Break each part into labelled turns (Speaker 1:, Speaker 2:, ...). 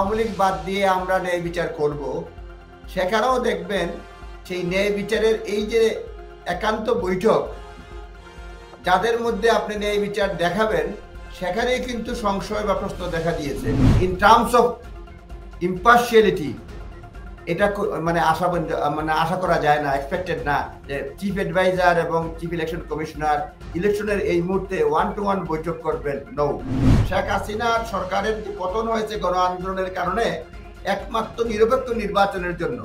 Speaker 1: আওয়ামী লীগ বাদ দিয়ে আমরা ন্যায় বিচার করব, সেখানেও দেখবেন সেই ন্যায় বিচারের এই যে একান্ত বৈঠক, যাদের মধ্যে আপনি ন্যায় বিচার দেখাবেন সেখানেই কিন্তু সংশয় বা প্রশ্ন দেখা দিয়েছে। ইন টার্মস অফ ইম্পার্শিয়ালিটি এটা আশা করা যায় না, এক্সপেক্টেড না যে চিফ অ্যাডভাইজার এবং চিফ ইলেকশন কমিশনার ইলেকশনের এই মুহূর্তে 1-to-1 বৈঠক করবেন। নো, শেখ হাসিনার সরকারের যে পতন হয়েছে গণ আন্দোলনের কারণে একমাত্র নিরপেক্ষ নির্বাচনের জন্য।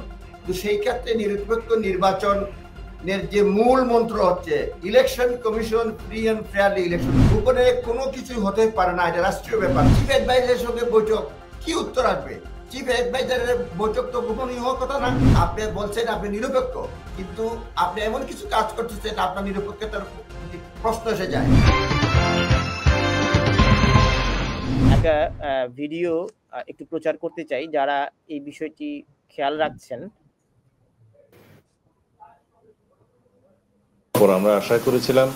Speaker 1: তো সেই ক্ষেত্রে নিরপেক্ষ নির্বাচনের যে মূল মন্ত্র হচ্ছে election commission free and fairly election, গোপনে কোনো কিছু হতে পারে না, এটা রাষ্ট্রীয় ব্যাপার। চিফ অ্যাডভাইজারের সঙ্গে বৈঠক কি উত্তর আসবে? চিফ অ্যাডভাইজারের বৈঠক তো গোপনীয় হওয়ার কথা না। আপনি বলছেন আপনি নিরপেক্ষ, কিন্তু আপনি এমন কিছু কাজ করতেছেন আপনার নিরপেক্ষতার প্রশ্ন এসে যায়।
Speaker 2: একটা ভিডিও একটু প্রচার করতে চাই যারা এই বিষয়টি খেয়াল রাখছেন।
Speaker 3: আমরা আশা করেছিলাম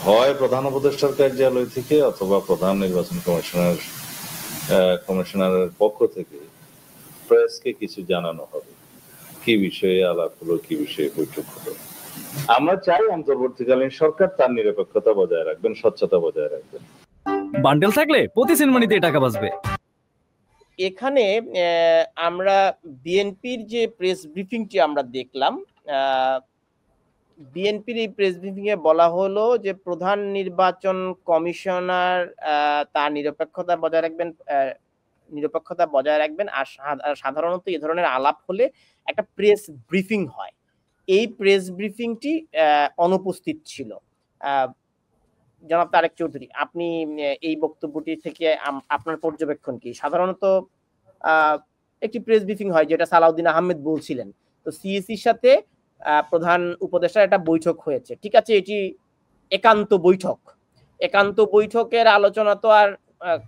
Speaker 3: হয় প্রধান উপদেষ্টার কার্যালয় থেকে অথবা প্রধান নির্বাচন কমিশনারের পক্ষ থেকে প্রেসকে কিছু জানানো হবে, কি বিষয়ে আলাপ হলো, কি বিষয়ে বৈঠক হলো। আমরা চাই অন্তর্বর্তীকালীন সরকার তার নিরপেক্ষতা বজায় রাখবেন, স্বচ্ছতা বজায় রাখবেন।
Speaker 4: বান্ডেল থাকলে প্রতি সেনমানিতে টাকা বাঁচবে।
Speaker 2: এখানে আমরা বিএনপির যে প্রেস ব্রিফিংটি আমরা দেখলাম, বিএনপির এই প্রেস ব্রিফিং এ বলা হলো যে প্রধান নির্বাচন কমিশনার তার নিরপেক্ষতা বজায় রাখবেন। আর সাধারণত এই ধরনের আলাপ হলে একটা প্রেস ব্রিফিং হয়। এই প্রেস ব্রিফিংটি অনুপস্থিত ছিল। জনাব তারেক চৌধুরী, আপনি এই বক্তব্যটি থেকে আপনার পর্যবেক্ষণ কি? সাধারণত একটি প্রেস ব্রিফিং হয়, যেটা সালাউদ্দিন আহমেদ বলছিলেন। তো সিএসির সাথে প্রধান উপদেষ্টার একটা বৈঠক হয়েছে, ঠিক আছে, এটি একান্ত বৈঠক। একান্ত বৈঠকের আলোচনা তো আর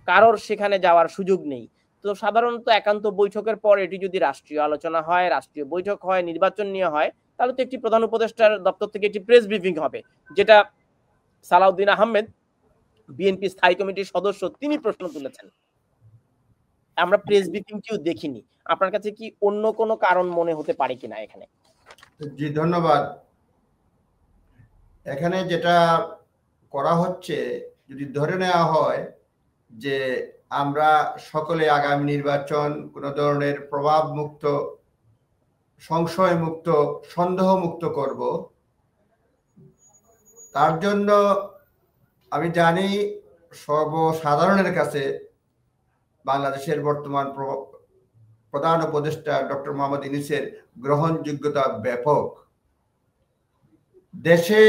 Speaker 2: কারোর সেখানে যাওয়ার সুযোগ নেই। তো সাধারণত একান্ত বৈঠকের পর এটি যদি রাষ্ট্রীয় আলোচনা হয়, রাষ্ট্রীয় বৈঠক হয়, নির্বাচন নিয়ে হয়, তাহলে তো একটি প্রধান উপদেষ্টার দপ্তর থেকে একটি প্রেস ব্রিফিং হবে, যেটা সালাউদ্দিন আহমেদ বিএনপি স্থায়ী কমিটির সদস্য, তিনি প্রশ্ন তুলেছেন। আমরা প্রেস ব্রিফিংটিও দেখিনি। আপনার কাছে কি অন্য কোনো কারণ মনে হতে পারে কিনা এখানে?
Speaker 1: জি, ধন্যবাদ। এখানে যেটা করা হচ্ছে, যদি ধরে নেওয়া হয় যে আমরা সকলে আগামী নির্বাচন কোনো ধরনের প্রভাব মুক্ত, সংশয় মুক্ত, সন্দেহ মুক্ত করব, তার জন্য আমি জানি সর্বসাধারণের কাছে বাংলাদেশের বর্তমান প্রধান উপদেষ্টা ডক্টর মোহাম্মদ ইউনূসের গ্রহণযোগ্যতা ব্যাপক। দেশে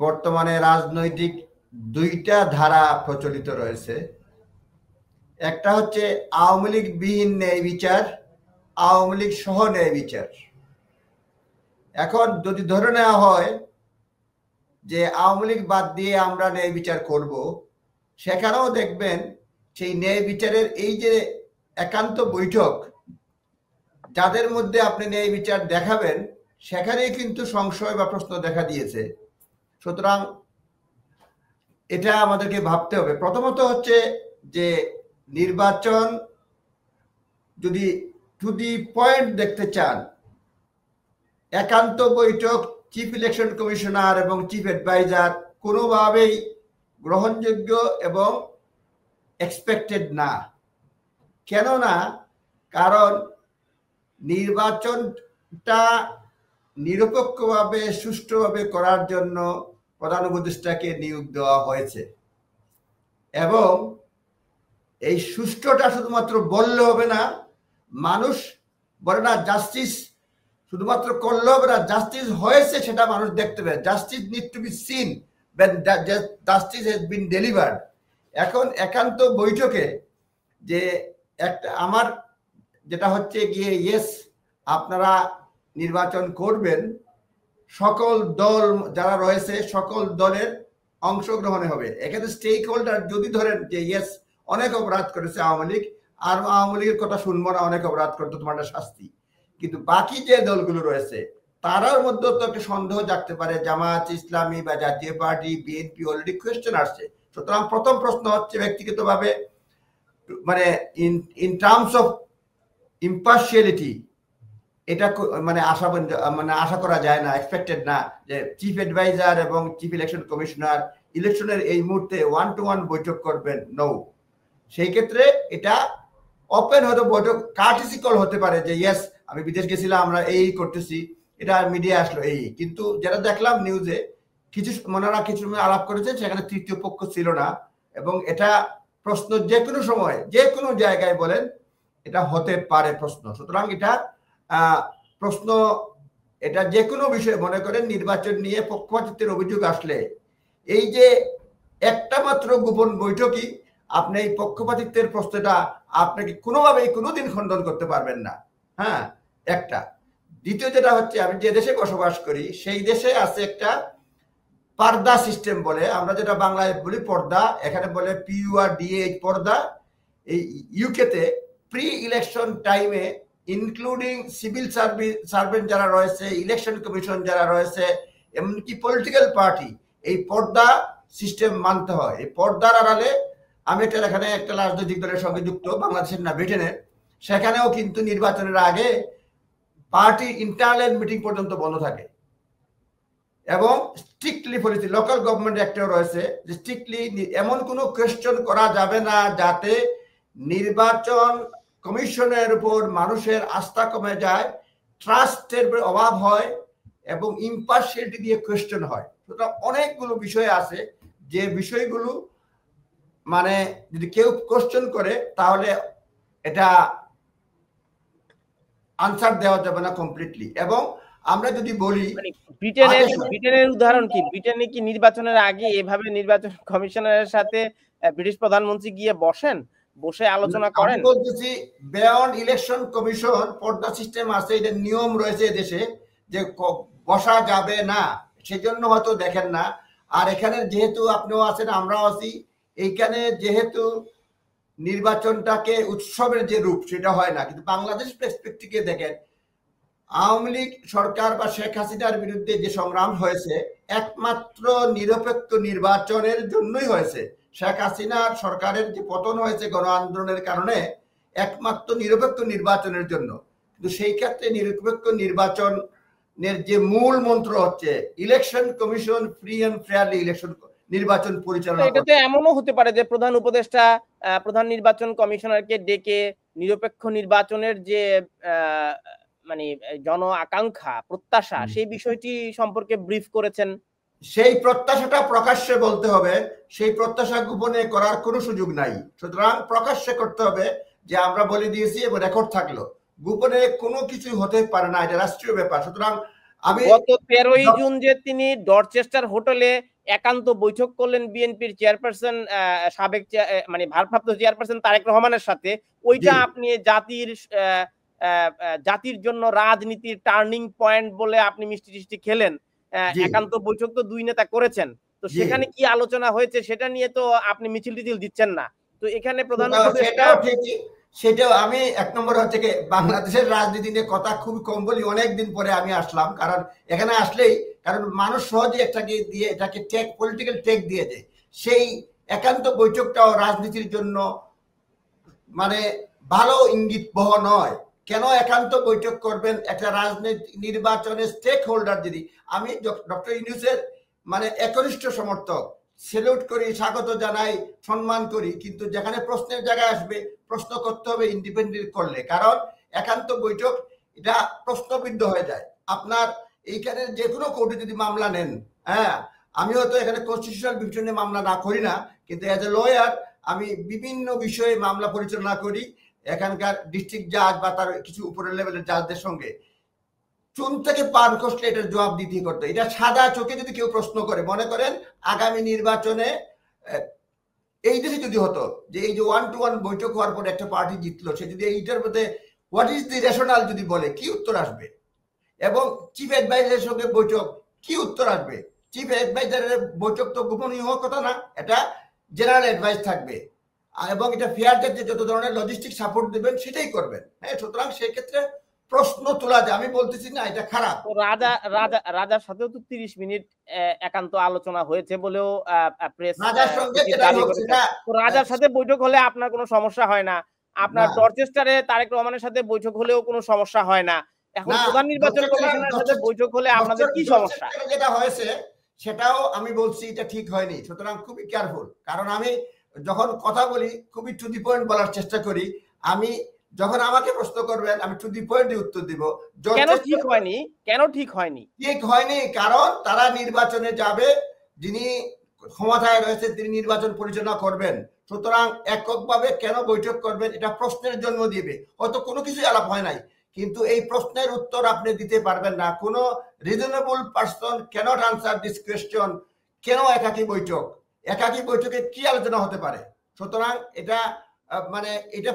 Speaker 1: বর্তমানে রাজনৈতিক দুইটা ধারা প্রচলিত রয়েছে। একটা হচ্ছে আওয়ামী লীগ বিহীন ন্যায় বিচার, আওয়ামী লীগ সহ ন্যায় বিচার। এখন যদি ধরে নেওয়া হয় যে আওয়ামী লীগ বাদ দিয়ে আমরা ন্যায় বিচার করব, সেখানেও দেখবেন সেই ন্যায় বিচারের এই যে একান্ত বৈঠক, যাদের মধ্যে আপনি ন্যায় বিচার দেখাবেন সেখানেই কিন্তু সংশয় বা প্রশ্ন দেখা দিয়েছে। সুতরাং এটা আমাদেরকে ভাবতে হবে। প্রথমত হচ্ছে যে নির্বাচন যদি টু দি পয়েন্ট দেখতে চান, একান্ত বৈঠক চিফ ইলেকশন কমিশনার এবং চিফ অ্যাডভাইজার কোনোভাবেই গ্রহণযোগ্য এবং এক্সপেক্টেড না। কেননা কারণ নির্বাচনটা নিরপেক্ষভাবে সুষ্ঠুভাবে করার জন্য প্রধান উপদেষ্টাকে নিয়োগ দেওয়া হয়েছে, এবং এই সুষ্ঠুটা শুধুমাত্র বললে হবে না, মানুষ বলে না জাস্টিস শুধুমাত্র করলে হবে না, জাস্টিস হয়েছে সেটা মানুষ দেখতে পাবে। Justice need to be seen when justice has been delivered. এখন একান্ত বৈঠকে যে একটা আমার যেটা হচ্ছে গিয়ে ইয়েস আপনারা নির্বাচন করবেন, সকল দল যারা রয়েছে সকল দলের অংশগ্রহণে হবে। এখানে স্টেক হোল্ডার যদি ধরেন যে ইয়েস অনেক অপরাধ করেছে আওয়ামী লীগ, আর আওয়ামী লীগের কথা শুনবো না, অনেক অপরাধ করতে তোমার শাস্তি, কিন্তু বাকি যে দলগুলো রয়েছে তারার মধ্যে তো একটা সন্দেহ জাগতে পারে, জামায়াত ইসলামী বা জাতীয় পার্টি, বিএনপি অলরেডি কোয়েশ্চেন আসছে। সুতরাং প্রথম প্রশ্ন হচ্ছে ব্যক্তিগতভাবে, মানে ইন টার্মস অফ ইম্পার্শিয়ালিটি এটা মানে আশা করা যায় না, এক্সপেক্টেড না যে চিফ অ্যাডভাইজার এবং চিফ ইলেকশন কমিশনার ইলেকশনের এই মুহূর্তে 1-to-1 বৈঠক করবেন। নো, সেই ক্ষেত্রে এটা ওপেন হয়তো বৈঠক, কার্টিসি কল হতে পারে যে ইয়েস আমি বিদেশ গেছিলাম, আমরা এই করতেছি, এটা মিডিয়া আসলো এই। কিন্তু যেটা দেখলাম নিউজে মনারা কিছু আলাপ করেছেন, সেখানে তৃতীয় পক্ষ ছিল না, এবং এটা প্রশ্ন যে কোনো সময় যে কোনো জায়গায় বলেন এটা হতে পারে প্রশ্ন। সুতরাং এটা প্রশ্ন, এটা যে কোনো বিষয়ে মনে করেন নির্বাচন নিয়ে পক্ষপাতিত্বের অভিযোগ আসলে এই যে একটা মাত্র গোপন বৈঠকই আপনি এই পক্ষপাতিত্বের প্রশ্নটা আপনাকে কোনোভাবেই কোনোদিন খণ্ডন করতে পারবেন না। হ্যাঁ, একটা। দ্বিতীয় যেটা হচ্ছে, আমি যে দেশে বসবাস করি সেই দেশে আছে একটা পর্দা সিস্টেম বলে, আমরা যেটা বাংলায় বলি পর্দা, এখানে বলে PURDA পর্দা। এই ইউকেতে প্রি ইলেকশন টাইমে ইনক্লুডিং সিভিল সার্ভেন্ট যারা রয়েছে, ইলেকশন কমিশন যারা রয়েছে, এমনকি পলিটিক্যাল পার্টি, এই পর্দা সিস্টেম মানতে হয়। এই পর্দার আড়ালে আমি এখানে একটা রাজনৈতিক দলের সঙ্গে যুক্ত, বাংলাদেশের না ব্রিটেনের, সেখানেও কিন্তু নির্বাচনের আগে পার্টি ইন্টারনাল মিটিং পর্যন্ত বন্ধ থাকে, এবং স্ট্রিক্টলি পলিসি লোকাল গভর্নমেন্ট একটাও রয়েছে যে স্ট্রিক্টলি এমন কোনো কোয়েশ্চন করা যাবে না যাতে নির্বাচন কমিশনের উপর মানুষের আস্থা কমে যায়, ট্রাস্টের অভাব হয়, এবং ইম্পার্শিয়ালিটি দিয়ে কোয়েশ্চন হয়। সুতরাং অনেকগুলো বিষয় আছে যে বিষয়গুলো মানে যদি কেউ কোয়েশ্চন করে তাহলে এটা আনসার দেওয়া যাবে না কমপ্লিটলি। এবং আমরা যদি বলি
Speaker 2: ব্রিটেনের উদাহরণ কি, ব্রিটেনে কি নির্বাচনের আগে এভাবে নির্বাচন কমিশনারের সাথে ব্রিটিশ প্রধানমন্ত্রী গিয়ে বসে আলোচনা করেন?
Speaker 1: আমি বলতেছি বিয়ন্ড ইলেকশন কমিশন পর্দা সিস্টেম আছে, এটা নিয়ম রয়েছে দেশে যে বসা যাবে না, সেজন্য হয়তো দেখেন না। আর এখানে যেহেতু আপনিও আছেন আমরাও আছি, এইখানে যেহেতু নির্বাচনটাকে উৎসবের যে রূপ সেটা হয় না। কিন্তু বাংলাদেশ পার্সপেক্টিভে দেখেন, আওয়ামী লীগ সরকার বা শেখ হাসিনার বিরুদ্ধে যে সংগ্রাম হয়েছে একমাত্র নিরপেক্ষ নির্বাচনের জন্যই হয়েছে। শেখ হাসিনার সরকারের যে পতন হয়েছে গণ আন্দোলনের কারণে একমাত্র নিরপেক্ষ নির্বাচনের জন্য। কিন্তু সেই ক্ষেত্রে নিরপেক্ষ নির্বাচনের যে মূল মন্ত্র হচ্ছে election commission free and fairly নির্বাচন পরিচালনা।
Speaker 2: এটা তো এমনও হতে পারে যে প্রধান উপদেষ্টা প্রধান নির্বাচন কমিশনারকে ডেকে নিরপেক্ষ নির্বাচনের যে মানে জন আকাঙ্ক্ষা প্রত্যাশা সেই বিষয়টি সম্পর্কে ব্রিফ করেছেন।
Speaker 1: সেই প্রত্যাশাটা প্রকাশ্যে বলতে হবে, সেই প্রত্যাশা গোপনে করার কোনো সুযোগ নাই। সুতরাং প্রকাশ্যে করতে হবে যে আমরা বলে দিয়েছি এবং রেকর্ড থাকলো। গোপনে কোনো কিছু হতে পারে না, এটা রাষ্ট্রীয় ব্যাপার। সুতরাং আমি
Speaker 2: গত 13ই জুন যে তিনি ডরচেস্টার হোটেলে একান্ত বৈঠক করলেন বিএনপির চেয়ারপারসন সাবেক মানে ভারপ্রাপ্ত চেয়ারপারসন তারেক রহমানের সাথে, ওইটা আপনি জাতির জন্য রাজনীতির টার্নিং পয়েন্ট বলে আপনি মিষ্টি টিষ্টি খেলেন। একান্ত বৈঠক তো দুই নেতা করেছেন, তো সেখানে কি আলোচনা হয়েছে সেটা নিয়ে তো আপনি মিছিল টিছিল দিচ্ছেন না। তো এখানে প্রধান
Speaker 1: সেটাও আমি এক নম্বর হচ্ছে কি বাংলাদেশের রাজনীতি নিয়ে কথা খুবই কম বলি, অনেকদিন পরে আমি আসলাম। কারণ এখানে আসলেই কারণ মানুষ সহজে এটাকে টেক পলিটিক্যাল টেক দিয়ে দেয়। সেই একান্ত বৈঠকটাও রাজনীতির জন্য মানে ভালো ইঙ্গিত বহ নয়। কেন একান্ত বৈঠক করবেন একটা রাজনীতি নির্বাচনের স্টেক হোল্ডার? যদি আমি ডক্টর ইউনূসের মানে একনিষ্ঠ সমর্থক, সেলুট করি, স্বাগত জানাই, সম্মান করি, কিন্তু যেখানে প্রশ্নের জায়গায় আসবে প্রশ্ন করতে হবে ইন্ডিপেন্ডেন্ট করলে। কারণ একান্ত বৈঠক এটা প্রশ্নবিদ্ধ হয়ে যায়। আপনার এইখানে যে কোনো কোর্টে যদি মামলা নেন, হ্যাঁ আমি হয়তো এখানে কনস্টিটিউশনাল বিষয়ে মামলা না করি না, কিন্তু অ্যাজ এ লয়ার আমি বিভিন্ন বিষয়ে মামলা পরিচালনা করি এখানকার ডিস্ট্রিক্ট জাজ বা তার কিছু উপরের লেভেলের জাজদের সঙ্গে। চুন থেকে পান কষলে এটার জবাব দিতে করতে। এটা সাদা চোখে যদি কেউ প্রশ্ন করে, মনে করেন আগামী নির্বাচনে এই দেশে যদি হতো যে এই যে 1-to-1 বৈঠক হওয়ার পরে একটা পার্টি জিতলো, সে যদি এইটার মধ্যে হোয়াট ইজ দি রেশনাল যদি বলে, কি উত্তর আসবে? এবং চিফ অ্যাডভাইজারের সঙ্গে বৈঠক, কি উত্তর আসবে? চিফ অ্যাডভাইজারের বৈঠক তো গোপনীয় হওয়ার কথা না, এটা জেনারেল অ্যাডভাইস থাকবে, এবং এটা ফেয়ার যে যত ধরনের লজিস্টিক সাপোর্ট দেবেন সেটাই করবেন। হ্যাঁ, সুতরাং সেক্ষেত্রে প্রশ্ন তোলা যায়, আমি বলতেছি না এটা খারাপ।
Speaker 2: রাজার সাথেও তো 30 মিনিট একান্ত আলোচনা হয়েছে বলেও প্রেস
Speaker 1: রাজার সঙ্গে
Speaker 2: রাজার সাথে বৈঠক হলে আপনার কোনো সমস্যা হয় না, আপনার
Speaker 1: না।
Speaker 2: ডরচেস্টারে তারেক রহমানের সাথে বৈঠক হলেও কোনো সমস্যা হয় না, এখন
Speaker 1: না,
Speaker 2: প্রধান নির্বাচন কমিশনের সাথে বৈঠক হলে আপনাদের কি সমস্যা?
Speaker 1: যেটা হয়েছে সেটাও আমি বলছি এটা ঠিক হয়নি, সুতরাং খুবই কেয়ারফুল। কারণ আমি যখন কথা বলি খুবই টু দি পয়েন্ট বলার চেষ্টা করি। আমি যখন আমাকে প্রশ্ন করবেন আমি টু দি পয়েন্টে উত্তর দিব।
Speaker 2: কেন ঠিক হয়নি? কেন ঠিক হয়নি?
Speaker 1: ঠিক হয়নি কারণ তারা নির্বাচনে যাবে, যিনি ক্ষমতায় রয়েছে তিনি নির্বাচন পরিচালনা করবেন। সুতরাং এককভাবে কেন বৈঠক করবেন এটা প্রশ্নের জন্ম দিবে। হয়তো কোনো কিছুই আলাপ হয় নাই, কিন্তু এই প্রশ্নের উত্তর আপনি দিতে পারবেন না। কোনো reasonable person cannot answer this question. কেন একাকী বৈঠক? একাকী বৈঠকে কি আলোচনা হতে পারে? সুতরাং এটা মানে এটা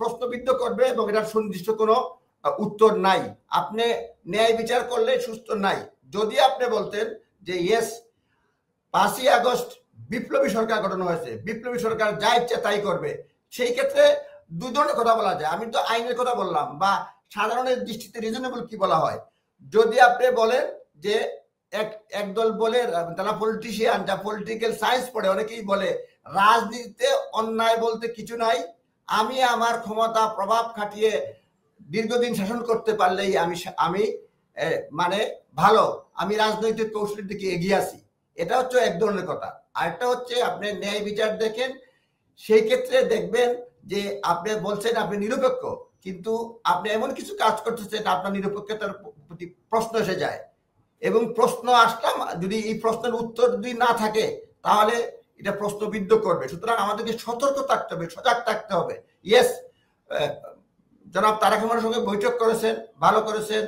Speaker 1: প্রশ্নবিদ্ধ করবে এবং এটার সুনির্দিষ্ট কোনো উত্তর নাই। আপনি ন্যায় বিচার করলে সুস্থ নাই। যদি আপনি বলতেন যে ইয়েস 5ই আগস্ট বিপ্লবী সরকার গঠন হয়েছে, বিপ্লবী সরকার যা ইচ্ছা তাই করবে, সেই ক্ষেত্রে দুই ধরনের কথা বলা যায়। আমি তো আইনের কথা বললাম, বা সাধারণের দৃষ্টিতে রিজনেবল কি বলা হয়। যদি আপনি বলেন যে একদল বলে, তারা পলিটিশিয়ান, যা পলিটিক্যাল সায়েন্স পড়ে, অনেকেই বলে রাজনীতিতে অন্যায় বলতে কিছু নাই, আমি আমার ক্ষমতা প্রভাব খাটিয়ে দীর্ঘদিন শাসন করতে পারলেই আমি মানে ভালো, আমি রাজনৈতিক কৌশলের দিকে এগিয়ে আসি। এটা হচ্ছে এক ধরনের কথা। আরেকটা হচ্ছে আপনি ন্যায় বিচার দেখেন, সেই ক্ষেত্রে দেখবেন যে আপনি বলছেন আপনি নিরপেক্ষ, কিন্তু আপনি এমন কিছু কাজ করতেছেন আপনার নিরপেক্ষতার প্রতি প্রশ্ন এসে যায়। এবং প্রশ্ন আসলাম, যদি এই প্রশ্নের উত্তর যদি না থাকে তাহলে এটা প্রশ্নবিদ্ধ করবে। সুতরাং আমাদেরকে সতর্ক থাকতে হবে, সজাগ থাকতে হবে। ইয়েস, জনাব তারেক রহমানের সঙ্গে বৈঠক করেছেন, ভালো করেছেন,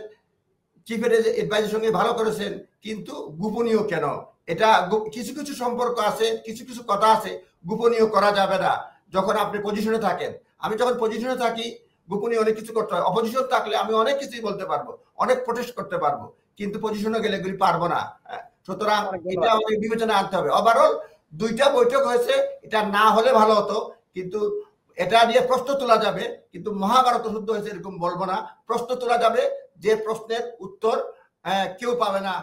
Speaker 1: চিফ এডভাইজারের সঙ্গে ভালো করেছেন, কিন্তু গোপনীয় কেন? এটা কিছু কিছু সম্পর্ক আছে, কিছু কিছু কথা আছে গোপনীয় করা যাবে না যখন আপনি পজিশনে থাকেন। আমি যখন পজিশনে থাকি গোপনীয় অনেক কিছু করতে হয়। অপোজিশন থাকলে আমি অনেক কিছুই বলতে পারবো, অনেক প্রোটেস্ট করতে পারবো, কিন্তু পজিশনে গেলে এগুলি পারবো না। সুতরাং এটা আমাকে বিবেচনা আনতে হবে। ওভারঅল দুইটা বৈঠক হয়েছে, এটা না হলে ভালো হতো, কিন্তু এটা নিয়ে প্রশ্ন তোলা যাবে, কিন্তু মহাভারত যুদ্ধ হয়েছে এরকম বলবো না। প্রশ্ন তোলা যাবে, যে প্রশ্নের উত্তর কেউ পাবে না,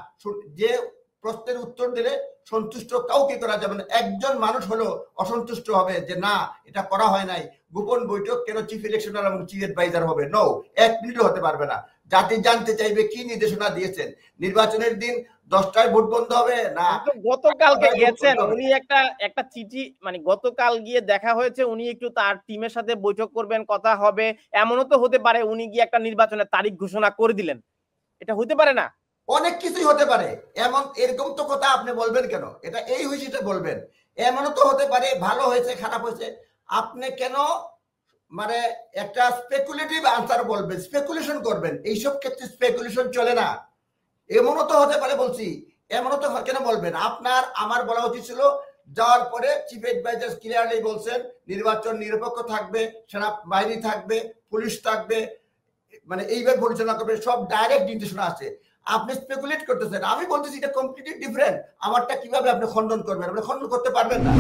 Speaker 1: যে প্রশ্নের উত্তর দিলে সন্তুষ্ট কাউকে করা যাবে না। একজন মানুষ হলো অসন্তুষ্ট হবে যে না এটা করা হয় নাই, গোপন বৈঠক কেন চিফ ইলেকশনার এবং চিফ অ্যাডভাইজার হবে? নো, এক মিনিটও হতে পারবে না। জাতি জানতে চাইবে কি নির্দেশনা দিয়েছেন, নির্বাচনের দিন 10টায় ভোট বন্ধ হবে না
Speaker 2: গতকালকে গেছেন উনি একটা চিঠি, মানে গতকাল গিয়ে দেখা হয়েছে, উনি একটু তার টিমের সাথে বৈঠক করবেন, কথা হবে, এমনও তো হতে পারে উনি গিয়ে একটা নির্বাচনের তারিখ ঘোষণা করে দিলেন। এটা হতে পারে না?
Speaker 1: অনেক কিছুই হতে পারে। এরকম তো কথা আপনি বলবেন কেন? এটা এই হয়েছে বলবেন, এমনও তো হতে পারে ভালো হয়েছে খারাপ হয়েছে। আপনি কেন মানে একটা স্পেকুলেটিভ আনসার বলবেন, স্পেকুলেশন করবেন? এইসব ক্ষেত্রে স্পেকুলেশন চলে না। এমনও তো হতে পারে বলছি, এমনও তো কেন বলবেন? আপনার আমার বলা উচিত ছিল, যাওয়ার পরে চিফ অ্যাডভাইজার ক্লিয়ারলি বলছেন নির্বাচন নিরপেক্ষ থাকবে, সেনাবাহিনী থাকবে, পুলিশ থাকবে, মানে এইভাবে পরিচালনা করবে, সব ডাইরেক্ট নির্দেশনা আছে। আপনি স্পেকুলেট করতেছেন, আমি বলতেছি এটা কমপ্লিটলি ডিফারেন্ট। আমারটা কিভাবে আপনি খণ্ডন করবেন? আপনি খণ্ডন করতে পারবেন না।